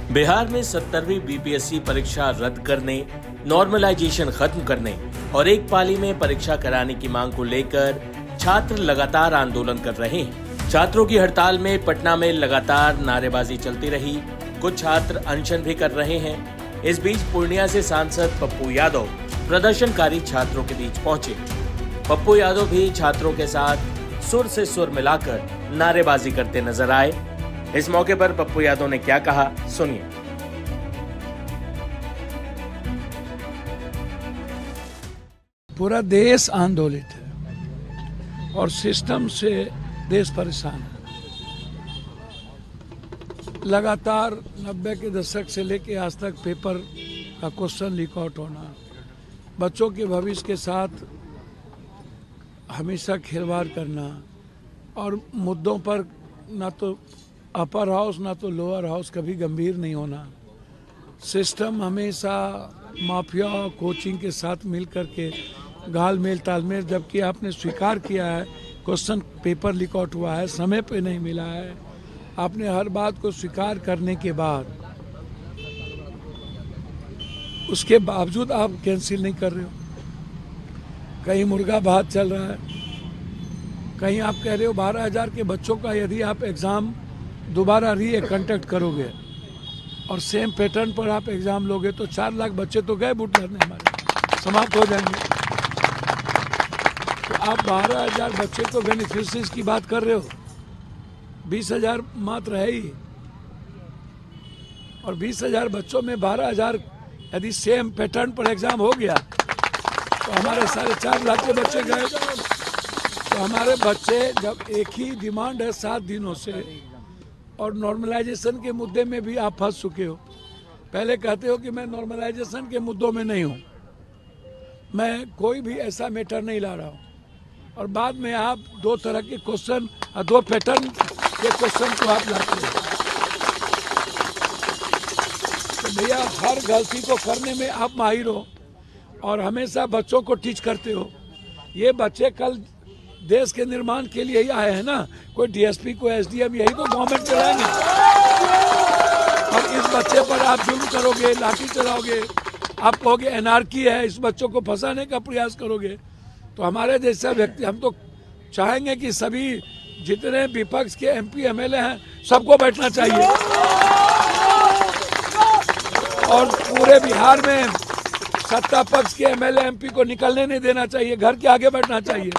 बिहार में 70वीं बीपीएससी परीक्षा रद्द करने, नॉर्मलाइजेशन खत्म करने और एक पाली में परीक्षा कराने की मांग को लेकर छात्र लगातार आंदोलन कर रहे हैं। छात्रों की हड़ताल में पटना में लगातार नारेबाजी चलती रही। कुछ छात्र अनशन भी कर रहे हैं। इस बीच पूर्णिया से सांसद पप्पू यादव प्रदर्शनकारी छात्रों के बीच पहुंचे। पप्पू यादव भी छात्रों के साथ सुर से सुर मिलाकर नारेबाजी करते नजर आए। इस मौके पर पप्पू यादव ने क्या कहा, सुनिए। पूरा देश आंदोलित है और सिस्टम से देश परेशान है। लगातार 90 के दशक से लेकर आज तक पेपर का क्वेश्चन लीक आउट होना, बच्चों के भविष्य के साथ हमेशा खिलवाड़ करना और मुद्दों पर ना तो अपर हाउस ना तो लोअर हाउस कभी गंभीर नहीं होना। सिस्टम हमेशा माफिया और कोचिंग के साथ मिल करके घालमेल तालमेल, जबकि आपने स्वीकार किया है क्वेश्चन पेपर लीक आउट हुआ है, समय पे नहीं मिला है। आपने हर बात को स्वीकार करने के बाद उसके बावजूद आप कैंसिल नहीं कर रहे हो। कहीं मुर्गा भात चल रहा है, कहीं आप कह रहे हो 12,000 के बच्चों का यदि आप एग्ज़ाम दोबारा कंडक्ट करोगे और सेम पैटर्न पर आप एग्ज़ाम लोगे तो 4 लाख बच्चे तो गए बूट करने, हमारे समाप्त हो जाएंगे। तो आप 12,000 बच्चे को बेनिफिशियरीज की बात कर रहे हो, 20,000 मात्र है ही, और 20,000 बच्चों में 12,000 यदि सेम पैटर्न पर एग्ज़ाम हो गया तो हमारे 4.5 लाख के बच्चे गए। तो हमारे बच्चे, जब एक ही डिमांड है 7 दिनों से, और नॉर्मलाइजेशन के मुद्दे में भी आप फंस चुके हो। पहले कहते हो कि मैं नॉर्मलाइजेशन के मुद्दों में नहीं हूँ, मैं कोई भी ऐसा मैटर नहीं ला रहा हूँ, और बाद में आप 2 तरह के क्वेश्चन और 2 पैटर्न के क्वेश्चन को आप लाते हो। तो भैया, हर गलती को करने में आप माहिर हो और हमेशा बच्चों को टीच करते हो। ये बच्चे कल देश के निर्माण के लिए ही आए हैं ना, कोई डीएसपी कोई एसडीएम, यही तो गवर्नमेंट चलाएंगे। और इस बच्चे पर आप जुल्म करोगे, लाठी चलाओगे, आप कहोगे एनार्की है, इस बच्चों को फंसाने का प्रयास करोगे, तो हमारे जैसा व्यक्ति, हम तो चाहेंगे कि सभी जितने विपक्ष के एमपी एमएलए हैं सबको बैठना चाहिए और पूरे बिहार में सत्ता पक्ष के एमएलए एमपी को निकलने नहीं देना चाहिए, घर के आगे बैठना चाहिए।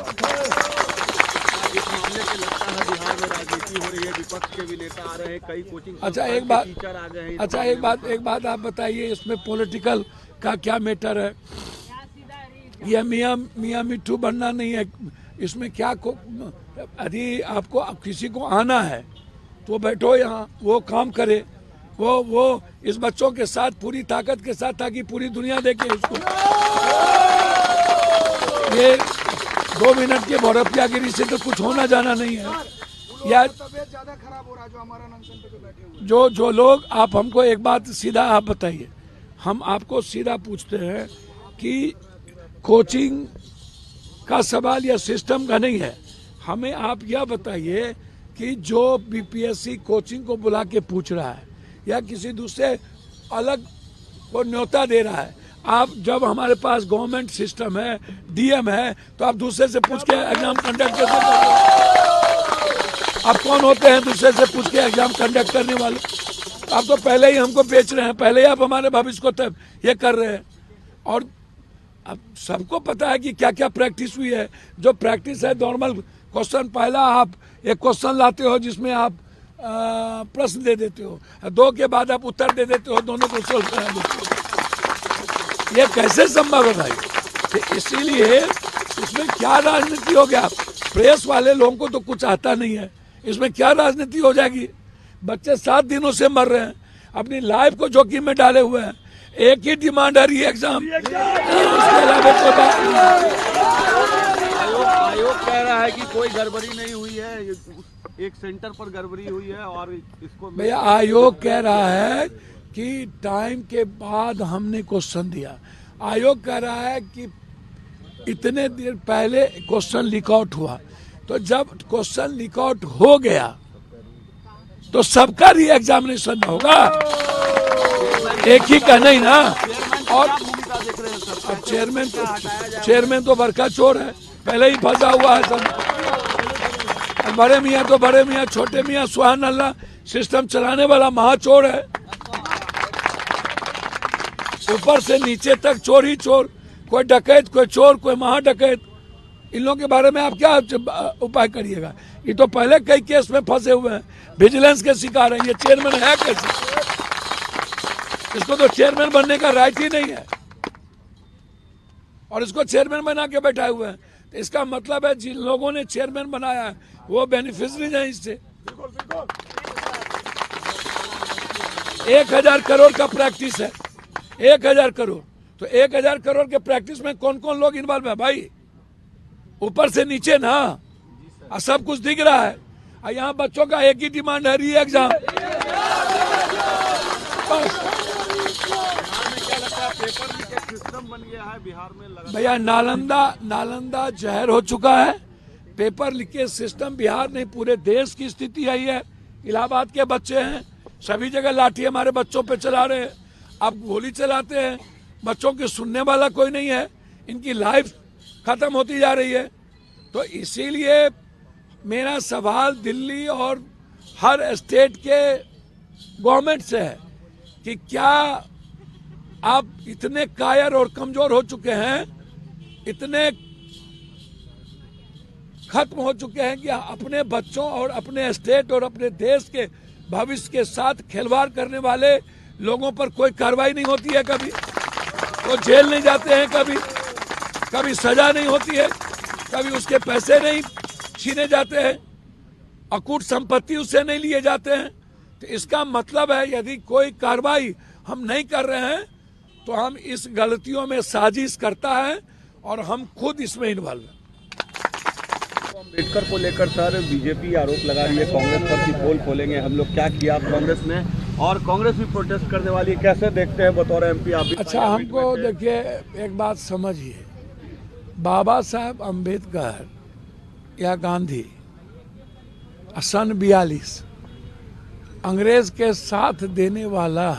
विपक्ष के भी नेता आ रहे हैं, कई कोचिंग अच्छा एक बात आप बताइए, इसमें पॉलिटिकल का क्या मैटर है? यह मियाँ मिट्ठू बनना नहीं है इसमें। क्या यदि आपको किसी को आना है तो बैठो यहाँ, वो काम करे, वो इस बच्चों के साथ पूरी ताकत के साथ, ताकि पूरी दुनिया देखे इसको। ये 2 मिनट के भौरपियागिरी से तो कुछ होना जाना नहीं है। या ज्यादा खराब हो रहा है जो हमारा अनशन पे बैठे हुए जो लोग, आप हमको एक बात सीधा आप बताइए, हम आपको सीधा पूछते हैं कि कोचिंग का सवाल या सिस्टम का नहीं है, हमें आप यह बताइए कि जो बीपीएससी कोचिंग को बुला के पूछ रहा है या किसी दूसरे अलग को न्योता दे रहा है, आप जब हमारे पास गवर्नमेंट सिस्टम है, डीएम है, तो आप दूसरे से पूछ के एग्जाम कंडक्ट कैसे करते हो? आप कौन होते हैं दूसरे से पूछ के एग्जाम कंडक्ट करने वाले? आप तो पहले ही हमको बेच रहे हैं, पहले ही आप हमारे भविष्य को तब ये कर रहे हैं। और अब सबको पता है कि क्या क्या प्रैक्टिस हुई है। जो प्रैक्टिस है नॉर्मल क्वेश्चन, पहला आप एक क्वेश्चन लाते हो जिसमें आप प्रश्न दे देते हो, 2 के बाद आप उत्तर दे देते हो, दोनों को सोल्व करा देते हो। ये कैसे संभव है भाई? तो इसीलिए इसमें क्या राजनीति हो गया? प्रेस वाले लोगों को तो कुछ आता नहीं है, इसमें क्या राजनीति हो जाएगी? बच्चे 7 दिनों से मर रहे हैं, अपनी लाइफ को जोखिम में डाले हुए हैं। एक ही डिमांड है, री एग्जाम, उसके अलावा कोई बात नहीं। है कि कोई गड़बड़ी नहीं हुई है, एक सेंटर पर गड़बड़ी हुई है और इसको भैया आयोग कह रहा है कि टाइम के बाद हमने क्वेश्चन दिया। आयोग कह रहा है कि इतने देर पहले क्वेश्चन लीक आउट हुआ, तो जब क्वेश्चन लीक आउट हो गया तो सबका री एग्जामिनेशन होगा, एक ही का नहीं ना। और अब चेयरमैन तो बड़का चोर है, पहले ही फंसा हुआ है सब। बड़े मियाँ तो बड़े मियाँ, छोटे मियाँ सुहान अल्लाह सिस्टम चलाने वाला महाचोर है। ऊपर से नीचे तक चोर ही चोर, कोई डकैत, कोई चोर, कोई महाडकैत। इन लोगों के बारे में आप क्या उपाय करिएगा? ये तो पहले कई केस में फंसे हुए हैं, विजिलेंस के शिकार है। ये चेयरमैन है कैसे? इसको तो चेयरमैन बनने का राइट ही नहीं है और इसको चेयरमैन बना के बैठाए हुए हैं। तो इसका मतलब है जिन लोगों ने चेयरमैन बनाया है वो बेनिफिशरीज हैं इससे। 1000 करोड़ का प्रैक्टिस है, 1000 करोड़। तो 1000 करोड़ के प्रैक्टिस में कौन कौन लोग इन्वॉल्व है भाई? ऊपर से नीचे ना, सब कुछ दिख रहा है। यहाँ बच्चों का एक ही डिमांड है, री एग्जाम। सिस्टम बन गया है बिहार में। भैया नालंदा जहर हो चुका है। पेपर लीकेज सिस्टम बिहार नहीं पूरे देश की स्थिति आई है। इलाहाबाद के बच्चे हैं, सभी जगह लाठी हमारे बच्चों पे चला रहे हैं। अब गोली चलाते हैं, बच्चों के सुनने वाला कोई नहीं है। इनकी लाइफ खत्म होती जा रही है। तो इसीलिए मेरा सवाल दिल्ली और हर स्टेट के गवर्नमेंट से है कि क्या आप इतने कायर और कमजोर हो चुके हैं, इतने खत्म हो चुके हैं कि अपने बच्चों और अपने स्टेट और अपने देश के भविष्य के साथ खिलवाड़ करने वाले लोगों पर कोई कार्रवाई नहीं होती है? कभी वो जेल नहीं जाते हैं, कभी सजा नहीं होती है, कभी उसके पैसे नहीं छीने जाते हैं, अकूट संपत्ति उससे नहीं लिए जाते हैं। तो इसका मतलब है यदि कोई कार्रवाई हम नहीं कर रहे हैं तो हम इस गलतियों में साजिश करता है और हम खुद इसमें इन्वॉल्व हैं। अम्बेडकर को लेकर सर बीजेपी आरोप लगा रही है कांग्रेस पर कि पोल खोलेंगे हम लोग, क्या किया कांग्रेस ने? और कांग्रेस भी प्रोटेस्ट करने वाली है, कैसे देखते हैं बतौर एमपी आप भी? अच्छा, हमको देखिए एक बात समझिए, बाबा साहब अम्बेडकर या गांधी सन 42 अंग्रेज के साथ देने वाला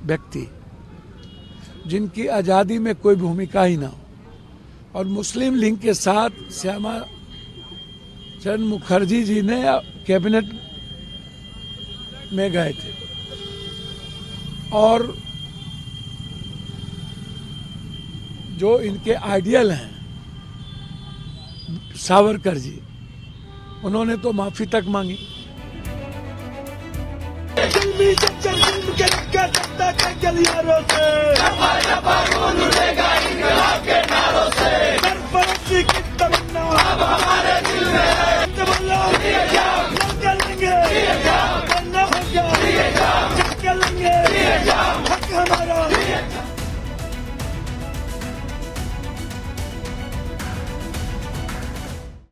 व्यक्ति जिनकी आज़ादी में कोई भूमिका ही ना हो, और मुस्लिम लीग के साथ श्यामा चरण मुखर्जी जी ने कैबिनेट में गए थे और जो इनके आइडियल हैं सावरकर जी, उन्होंने तो माफी तक मांगी। के गलियारों से